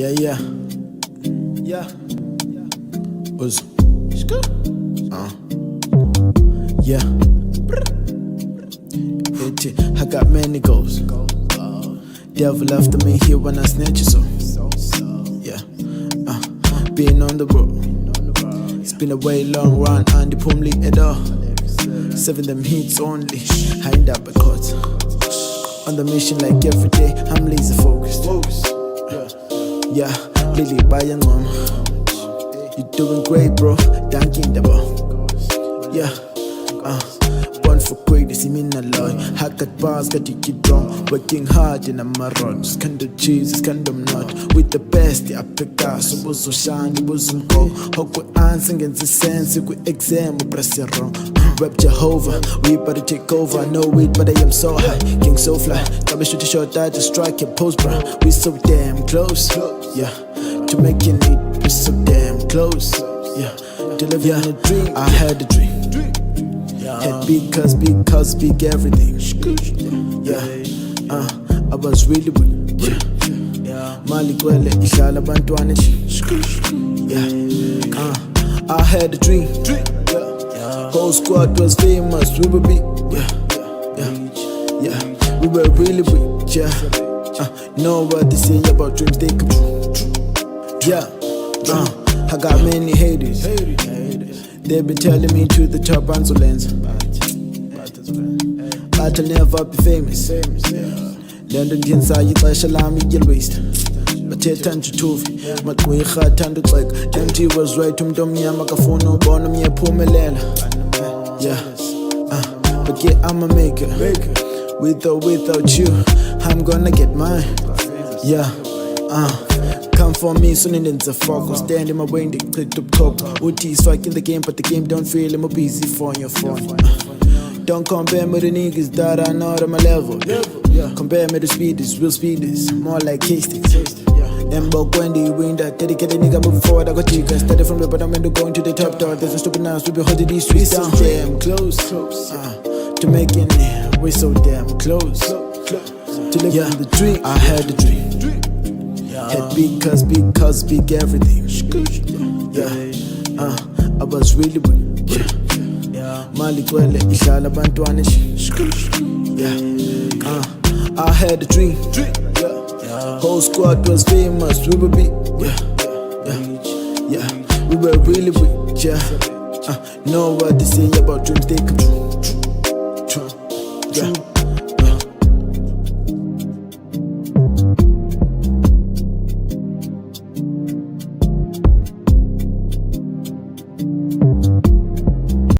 Yeah. Uzzu. Yeah. I got many goals. Devil after me here when I snatch you so. Yeah. Being on the road. It's been a way long run and the pumli at all. 7 them hits only. I end up a court. On the mission like every day, I'm laser focused. Yeah, Lily by your mom. You doing great, bro. Thanking the ball. Yeah, born for greatness, you mean a lot. I got bars, got you wrong. Working hard and I'm a run. Kind of Jesus, kind of not. With the best, I pick up. So was so shine, it was some go. How could answer against the sense? You could exam, press it wrong. Rep Jehovah, we about to take over. I know it, but I am so high. King so fly. Got me shoot a shot, I just strike your post, bro. We so damn close. Yeah, to make you need, we so damn close. Yeah, delivering a dream. I had a dream. Had big cuz, big everything. Yeah, I was really weak. Mali kwele, ihlala bantwana. Yeah, I had a dream. Whole squad was famous, we were big. Yeah, we were really big. Yeah, know what they say about dreams, they come true. Yeah, I got many haters. They've been telling me to the top and so lens. But I'll never be famous. London inside you clash alarm you'll waste. But I tend to tove, but we had time to click. Empty was right to Maka phone no bonum ya pumelela. Yeah, but yeah, I'm a maker. With or without you, I'm gonna get mine. Yeah, come for me, soon in the fog. Stand in my way, they click to top. Uti is fucking the game, but the game don't feel I'm busy for your phone. Don't compare me to niggas that I know at my level. Compare me to speeders, real speeders, more like K-sticks. Embo Wendy, win that dedicated nigga moving forward. I got chicas, started from the bottom and going to the top door. There's no stupid now, we be holding these streets down. Damn close, to making it, we're so damn close. To live in the dream, I had a dream. Had big cuz, big everything. Yeah, I was really weak. Mali kwele, ihlala bantwana. Yeah, I had a dream. Whole squad was famous, we were big. Yeah, we were really big. Yeah, know what they say about dreams, they come true.